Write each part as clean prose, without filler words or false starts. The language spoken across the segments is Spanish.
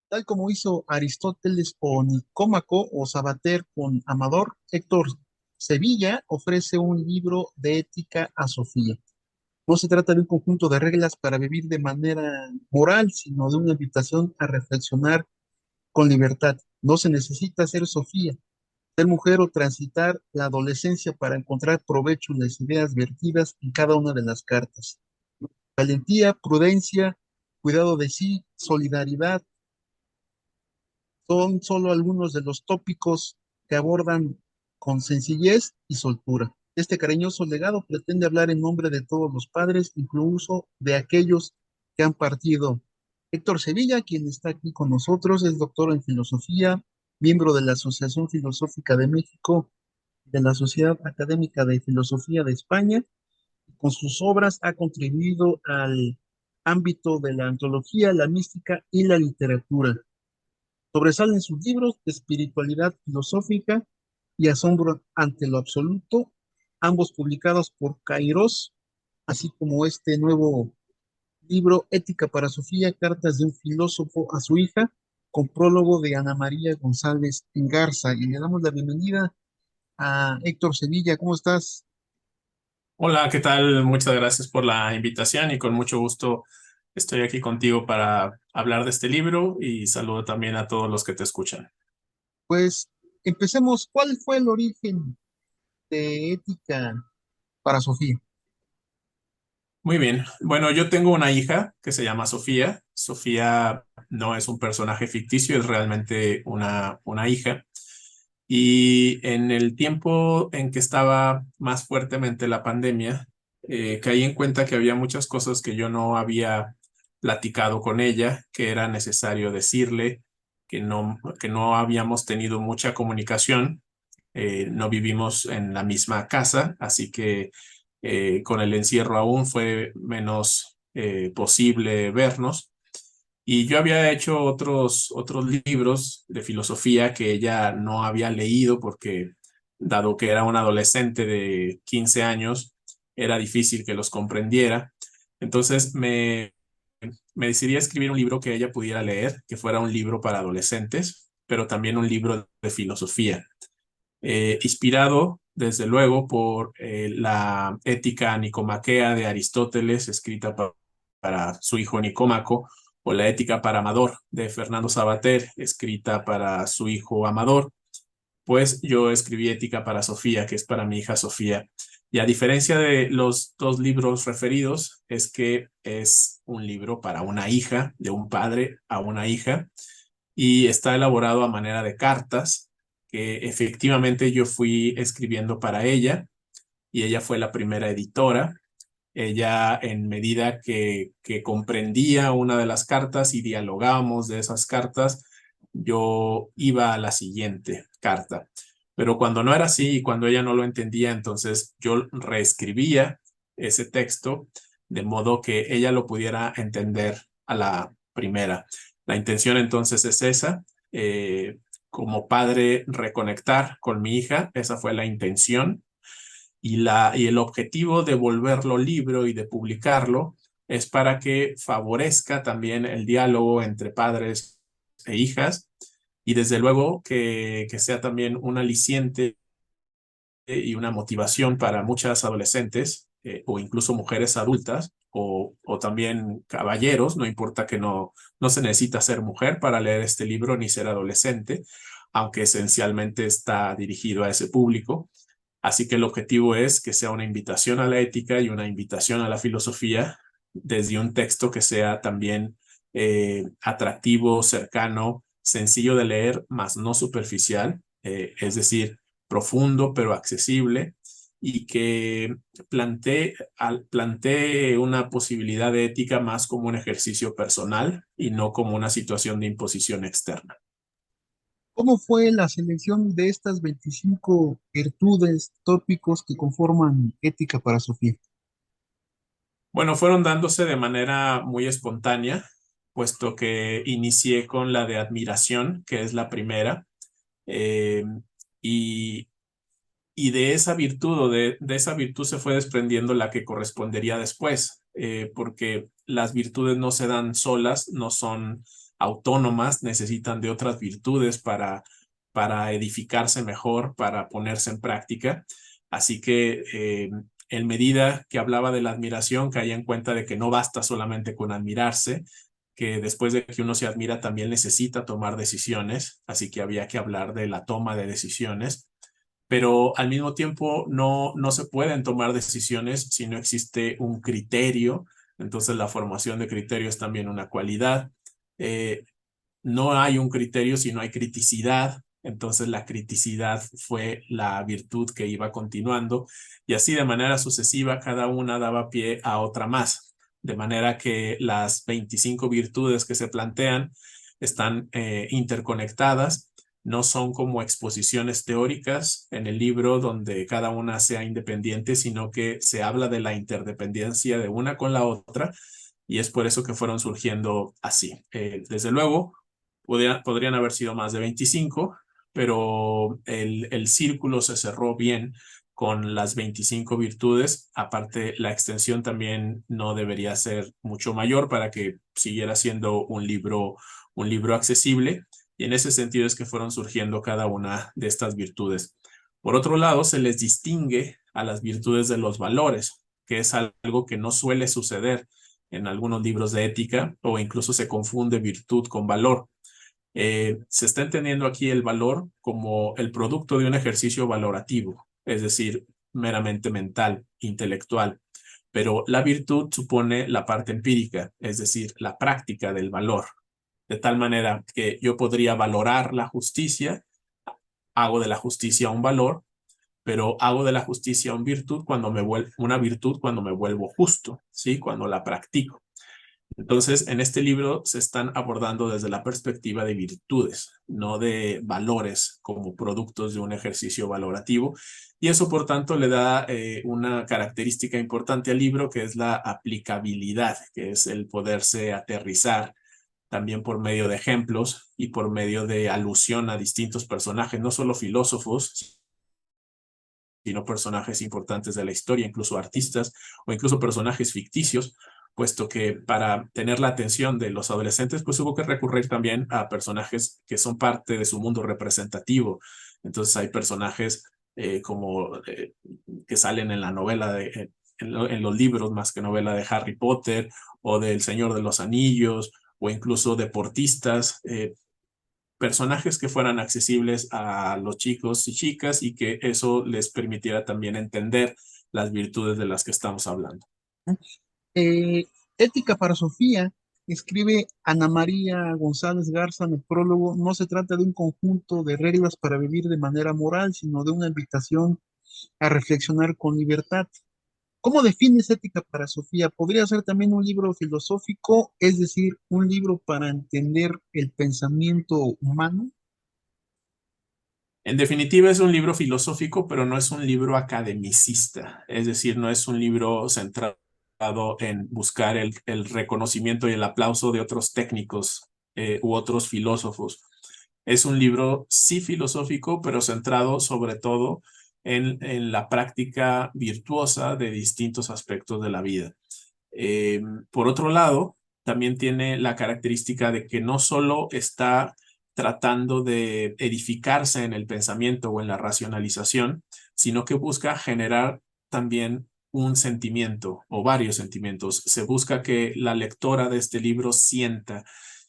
Tal como hizo Aristóteles o Nicómaco o Sabater con Amador, Héctor Sevilla ofrece un libro de ética a Sofía. No se trata de un conjunto de reglas para vivir de manera moral, sino de una invitación a reflexionar con libertad. No se necesita ser Sofía, ser mujer o transitar la adolescencia para encontrar provecho en las ideas vertidas en cada una de las cartas. Valentía, prudencia, cuidado de sí, solidaridad, son solo algunos de los tópicos que abordan con sencillez y soltura. Este cariñoso legado pretende hablar en nombre de todos los padres, incluso de aquellos que han partido. Héctor Sevilla, quien está aquí con nosotros, es doctor en filosofía, miembro de la Asociación Filosófica de México, de la Sociedad Académica de Filosofía de España. Con sus obras ha contribuido al ámbito de la antología, la mística y la literatura. Sobresalen sus libros de espiritualidad filosófica y asombro ante lo absoluto, ambos publicados por Kairos, así como este nuevo libro, Ética para Sofía, Cartas de un filósofo a su hija, con prólogo de Ana María González Garza. Y le damos la bienvenida a Héctor Sevilla. ¿Cómo estás? Hola, ¿qué tal? Muchas gracias por la invitación y con mucho gusto estoy aquí contigo para hablar de este libro y saludo también a todos los que te escuchan. Pues empecemos. ¿Cuál fue el origen de Ética para Sofía? Muy bien. Bueno, yo tengo una hija que se llama Sofía. Sofía no es un personaje ficticio, es realmente una hija. Y en el tiempo en que estaba más fuertemente la pandemia, caí en cuenta que había muchas cosas que yo no había platicado con ella, que era necesario decirle, que no habíamos tenido mucha comunicación. No vivimos en la misma casa, así que con el encierro aún fue menos posible vernos. Y yo había hecho otros libros de filosofía que ella no había leído porque, dado que era un adolescente de 15 años, era difícil que los comprendiera. Entonces me decidí a escribir un libro que ella pudiera leer, que fuera un libro para adolescentes, pero también un libro de filosofía, inspirado desde luego por la Ética Nicomaquea de Aristóteles, escrita para su hijo Nicómaco, o la Ética para Amador de Fernando Sabater, escrita para su hijo Amador. Pues yo escribí Ética para Sofía, que es para mi hija Sofía. Y a diferencia de los dos libros referidos, es que es un libro para una hija, de un padre a una hija, y está elaborado a manera de cartas que efectivamente yo fui escribiendo para ella, y ella fue la primera editora. Ella, en medida que comprendía una de las cartas y dialogábamos de esas cartas, yo iba a la siguiente carta. Pero cuando no era así y cuando ella no lo entendía, entonces yo reescribía ese texto de modo que ella lo pudiera entender a la primera. La intención entonces es esa. Como padre, reconectar con mi hija, esa fue la intención, y el objetivo de volverlo libro y de publicarlo es para que favorezca también el diálogo entre padres e hijas, y desde luego que sea también un aliciente y una motivación para muchas adolescentes, o incluso mujeres adultas, o también caballeros. No importa, que no se necesita ser mujer para leer este libro ni ser adolescente, aunque esencialmente está dirigido a ese público. Así que el objetivo es que sea una invitación a la ética y una invitación a la filosofía desde un texto que sea también atractivo, cercano, sencillo de leer, mas no superficial, es decir, profundo pero accesible, y que plantee una posibilidad de ética más como un ejercicio personal y no como una situación de imposición externa. ¿Cómo fue la selección de estas 25 virtudes, tópicos que conforman Ética para Sofía? Bueno, fueron dándose de manera muy espontánea, puesto que inicié con la de admiración, que es la primera, eh, y, y de esa virtud, de esa virtud se fue desprendiendo la que correspondería después, porque las virtudes no se dan solas, no son autónomas, necesitan de otras virtudes para edificarse mejor, para ponerse en práctica. Así que en medida que hablaba de la admiración, caía en cuenta de que no basta solamente con admirarse, que después de que uno se admira también necesita tomar decisiones, así que había que hablar de la toma de decisiones, pero al mismo tiempo no se pueden tomar decisiones si no existe un criterio. Entonces la formación de criterio es también una cualidad. Eh, no hay un criterio si no hay criticidad. Entonces la criticidad fue la virtud que iba continuando y así de manera sucesiva cada una daba pie a otra más. De manera que las 25 virtudes que se plantean están interconectadas, no son como exposiciones teóricas en el libro donde cada una sea independiente, sino que se habla de la interdependencia de una con la otra y es por eso que fueron surgiendo así. Desde luego, podrían haber sido más de 25, pero el círculo se cerró bien con las 25 virtudes. Aparte, la extensión también no debería ser mucho mayor para que siguiera siendo un libro accesible. Y en ese sentido es que fueron surgiendo cada una de estas virtudes. Por otro lado, se les distingue a las virtudes de los valores, que es algo que no suele suceder en algunos libros de ética o incluso se confunde virtud con valor. Se está entendiendo aquí el valor como el producto de un ejercicio valorativo, es decir, meramente mental, intelectual, pero la virtud supone la parte empírica, es decir, la práctica del valor, de tal manera que yo podría valorar la justicia, hago de la justicia un valor, pero hago de la justicia una virtud cuando me vuelvo justo, ¿sí? Cuando la practico. Entonces, en este libro se están abordando desde la perspectiva de virtudes, no de valores como productos de un ejercicio valorativo. Y eso, por tanto, le da una característica importante al libro, que es la aplicabilidad, que es el poderse aterrizar también por medio de ejemplos y por medio de alusión a distintos personajes, no solo filósofos, sino personajes importantes de la historia, incluso artistas o incluso personajes ficticios, puesto que para tener la atención de los adolescentes, pues hubo que recurrir también a personajes que son parte de su mundo representativo. Entonces hay personajes que salen en la novela en los libros más que novela de Harry Potter o del Señor de los Anillos o incluso deportistas, personajes que fueran accesibles a los chicos y chicas y que eso les permitiera también entender las virtudes de las que estamos hablando. Eh, Ética para Sofía, escribe Ana María González Garza en el prólogo, no se trata de un conjunto de reglas para vivir de manera moral, sino de una invitación a reflexionar con libertad. ¿Cómo defines ética para Sofía? ¿Podría ser también un libro filosófico, es decir, un libro para entender el pensamiento humano? En definitiva, es un libro filosófico, pero no es un libro academicista, es decir, no es un libro centrado en buscar el reconocimiento y el aplauso de otros técnicos u otros filósofos. Es un libro sí filosófico, pero centrado sobre todo en la práctica virtuosa de distintos aspectos de la vida. Por otro lado, también tiene la característica de que no solo está tratando de edificarse en el pensamiento o en la racionalización, sino que busca generar también un sentimiento o varios sentimientos. Se busca que la lectora de este libro sienta.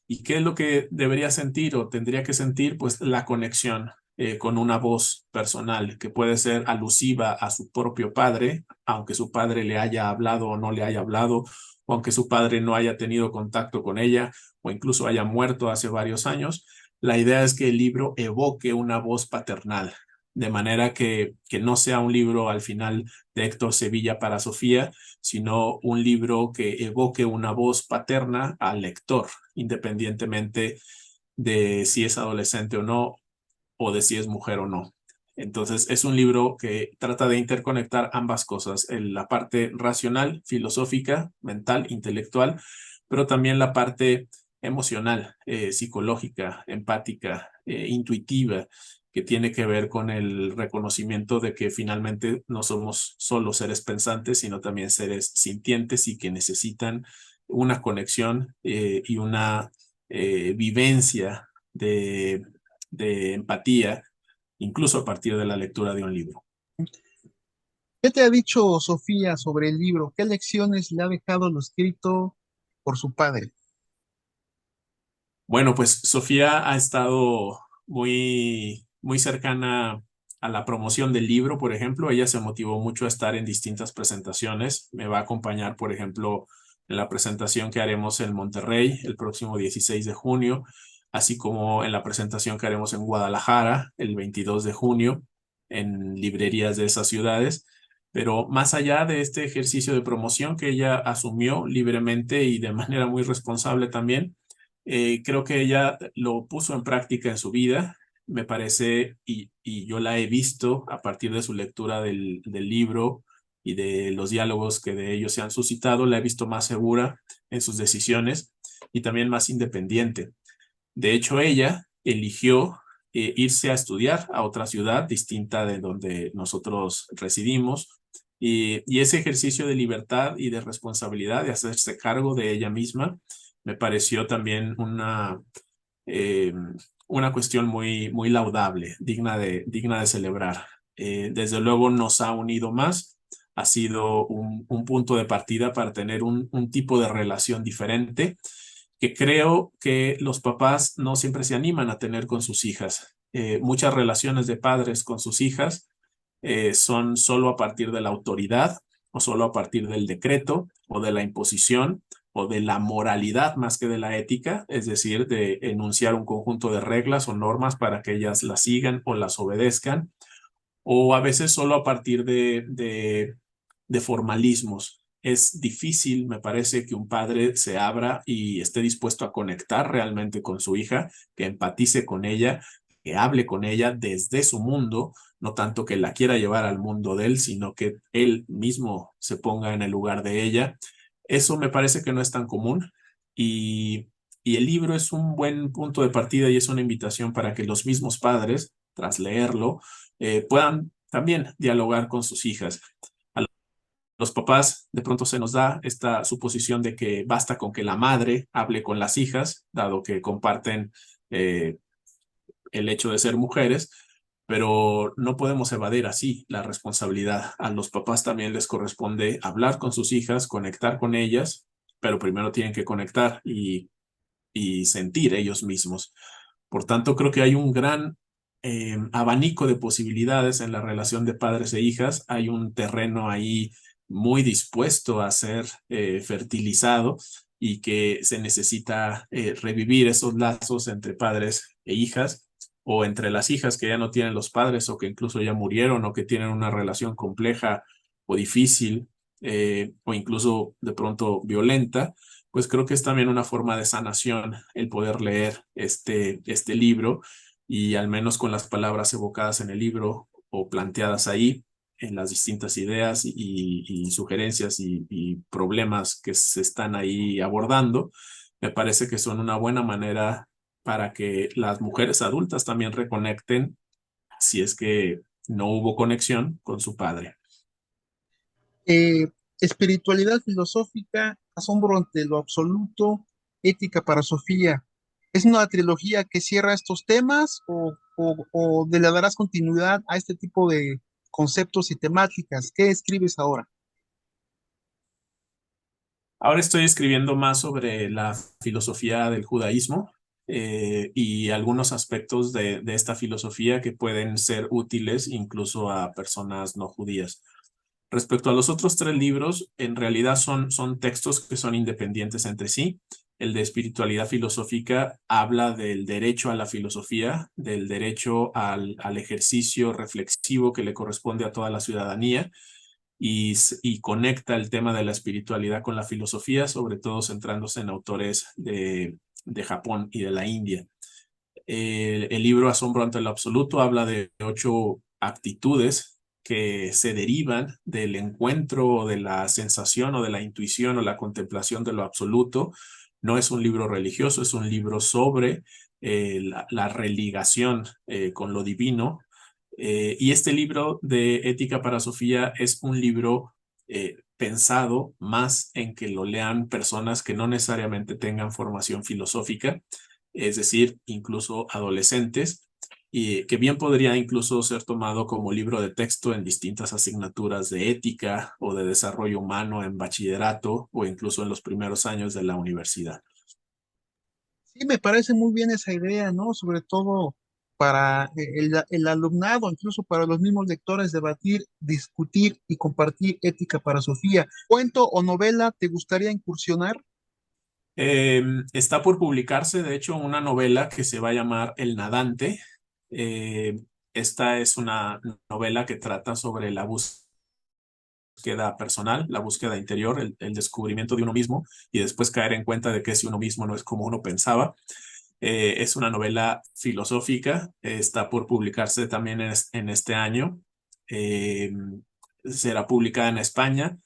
¿Y qué es lo que debería sentir o tendría que sentir? Pues la conexión con una voz personal que puede ser alusiva a su propio padre, aunque su padre le haya hablado o no le haya hablado, o aunque su padre no haya tenido contacto con ella, o incluso haya muerto hace varios años. La idea es que el libro evoque una voz paternal, de manera que no sea un libro al final de Héctor Sevilla para Sofía, sino un libro que evoque una voz paterna al lector, independientemente de si es adolescente o no, o de si es mujer o no. Entonces, es un libro que trata de interconectar ambas cosas, la parte racional, filosófica, mental, intelectual, pero también la parte emocional, psicológica, empática, intuitiva, que tiene que ver con el reconocimiento de que finalmente no somos solo seres pensantes, sino también seres sintientes y que necesitan una conexión y una vivencia, de empatía, incluso a partir de la lectura de un libro. ¿Qué te ha dicho Sofía sobre el libro? ¿Qué lecciones le ha dejado lo escrito por su padre? Bueno, pues Sofía ha estado muy cercana a la promoción del libro, por ejemplo. Ella se motivó mucho a estar en distintas presentaciones. Me va a acompañar, por ejemplo, en la presentación que haremos en Monterrey el próximo 16 de junio, así como en la presentación que haremos en Guadalajara el 22 de junio, en librerías de esas ciudades. Pero más allá de este ejercicio de promoción que ella asumió libremente y de manera muy responsable también, creo que ella lo puso en práctica en su vida, me parece, y yo la he visto a partir de su lectura del libro y de los diálogos que de ellos se han suscitado, la he visto más segura en sus decisiones y también más independiente. De hecho, ella eligió irse a estudiar a otra ciudad distinta de donde nosotros residimos. Y ese ejercicio de libertad y de responsabilidad, de hacerse cargo de ella misma, me pareció también eh, una cuestión muy laudable, digna de celebrar. Desde luego nos ha unido más, ha sido un punto de partida para tener un tipo de relación diferente que creo que los papás no siempre se animan a tener con sus hijas. Muchas relaciones de padres con sus hijas son solo a partir de la autoridad o solo a partir del decreto o de la imposición o de la moralidad más que de la ética, es decir, de enunciar un conjunto de reglas o normas para que ellas las sigan o las obedezcan, o a veces solo a partir de formalismos. Es difícil, me parece, que un padre se abra y esté dispuesto a conectar realmente con su hija, que empatice con ella, que hable con ella desde su mundo, no tanto que la quiera llevar al mundo de él, sino que él mismo se ponga en el lugar de ella. Eso me parece que no es tan común y el libro es un buen punto de partida y es una invitación para que los mismos padres, tras leerlo, puedan también dialogar con sus hijas. A los papás de pronto se nos da esta suposición de que basta con que la madre hable con las hijas, dado que comparten eh, el hecho de ser mujeres, pero no podemos evadir así la responsabilidad. A los papás también les corresponde hablar con sus hijas, conectar con ellas, pero primero tienen que conectar y sentir ellos mismos. Por tanto, creo que hay un gran abanico de posibilidades en la relación de padres e hijas. Hay un terreno ahí muy dispuesto a ser fertilizado y que se necesita revivir esos lazos entre padres e hijas o entre las hijas que ya no tienen los padres o que incluso ya murieron o que tienen una relación compleja o difícil o incluso de pronto violenta, pues creo que es también una forma de sanación el poder leer este libro y al menos con las palabras evocadas en el libro o planteadas ahí en las distintas ideas y sugerencias y problemas que se están ahí abordando, me parece que son una buena manera para que las mujeres adultas también reconecten si es que no hubo conexión con su padre. Eh, Espiritualidad filosófica, asombro ante lo absoluto, ética para Sofía. ¿Es una trilogía que cierra estos temas o le darás continuidad a este tipo de conceptos y temáticas? ¿Qué escribes ahora? Ahora estoy escribiendo más sobre la filosofía del judaísmo y algunos aspectos de esta filosofía que pueden ser útiles incluso a personas no judías. Respecto a los otros tres libros, en realidad son textos que son independientes entre sí. El de espiritualidad filosófica habla del derecho a la filosofía, del derecho al ejercicio reflexivo que le corresponde a toda la ciudadanía y conecta el tema de la espiritualidad con la filosofía, sobre todo centrándose en autores de Japón y de la India. El libro Asombro ante lo absoluto habla de 8 actitudes que se derivan del encuentro o de la sensación o de la intuición o la contemplación de lo absoluto. No es un libro religioso, es un libro sobre la religación con lo divino. Y este libro de Ética para Sofía es un libro pensado más en que lo lean personas que no necesariamente tengan formación filosófica, es decir, incluso adolescentes, y que bien podría incluso ser tomado como libro de texto en distintas asignaturas de ética o de desarrollo humano en bachillerato o incluso en los primeros años de la universidad. Sí, me parece muy bien esa idea, ¿no? Sobre todo para el alumnado, incluso para los mismos lectores, debatir, discutir y compartir ética para Sofía. ¿Cuento o novela te gustaría incursionar? Está por publicarse, de hecho, una novela que se va a llamar El Nadante. Eh, Esta es una novela que trata sobre la búsqueda personal, la búsqueda interior, el descubrimiento de uno mismo y después caer en cuenta de que si uno mismo no es como uno pensaba. Es una novela filosófica, está por publicarse también en este año. Eh, Será publicada en España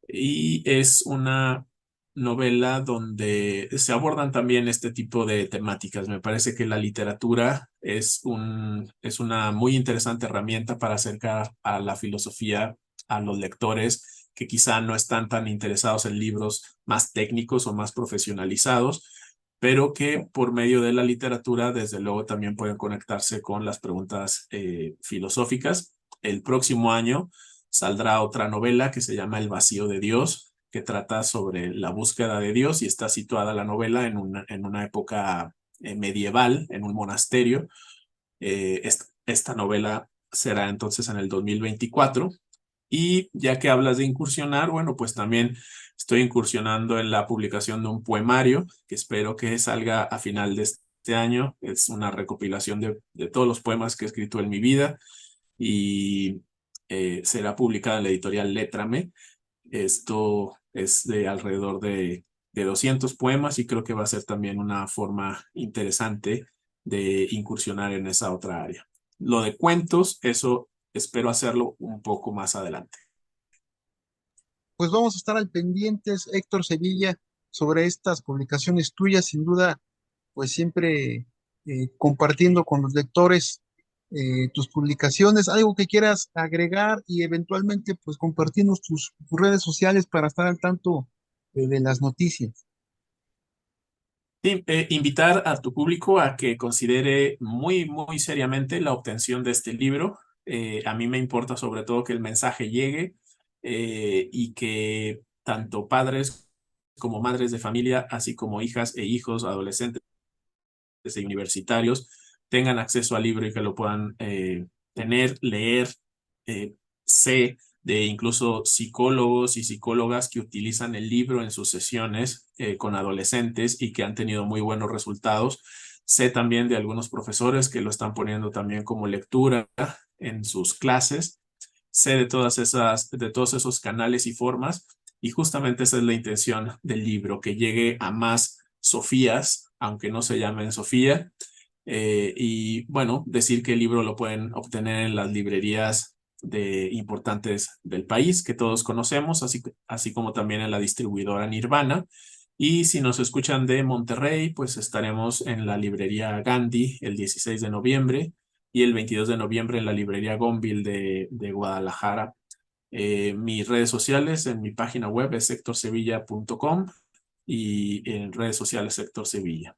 y es una novela donde se abordan también este tipo de temáticas. Me parece que la literatura es una muy interesante herramienta para acercar a la filosofía a los lectores que quizá no están tan interesados en libros más técnicos o más profesionalizados, pero que por medio de la literatura, desde luego, también pueden conectarse con las preguntas filosóficas. El próximo año saldrá otra novela que se llama El vacío de Dios, que trata sobre la búsqueda de Dios y está situada la novela en una época medieval, en un monasterio. Esta novela será entonces en el 2024. Y ya que hablas de incursionar, bueno, pues también estoy incursionando en la publicación de un poemario que espero que salga a final de este año. Es una recopilación de todos los poemas que he escrito en mi vida y será publicada en la editorial Létrame. Esto es de alrededor de 200 poemas y creo que va a ser también una forma interesante de incursionar en esa otra área. Lo de cuentos, eso espero hacerlo un poco más adelante. Pues vamos a estar al pendientes, Héctor Sevilla, sobre estas publicaciones tuyas, sin duda, pues siempre compartiendo con los lectores tus publicaciones, algo que quieras agregar y eventualmente pues compartirnos tus redes sociales para estar al tanto de las noticias. Sí, invitar a tu público a que considere muy, muy seriamente la obtención de este libro. A mí me importa sobre todo que el mensaje llegue y que tanto padres como madres de familia, así como hijas e hijos, adolescentes y universitarios, tengan acceso al libro y que lo puedan tener, leer. Sé de incluso psicólogos y psicólogas que utilizan el libro en sus sesiones con adolescentes y que han tenido muy buenos resultados. Sé también de algunos profesores que lo están poniendo también como lectura en sus clases. Sé de todos esos canales y formas, y justamente esa es la intención del libro, que llegue a más Sofías, aunque no se llamen Sofía. Y bueno, decir que el libro lo pueden obtener en las librerías importantes del país que todos conocemos, así como también en la distribuidora Nirvana. Y si nos escuchan de Monterrey, pues estaremos en la librería Gandhi el 16 de noviembre y el 22 de noviembre en la librería Gonville de Guadalajara. Mis redes sociales en mi página web es sectorsevilla.com y en redes sociales Sector Sevilla.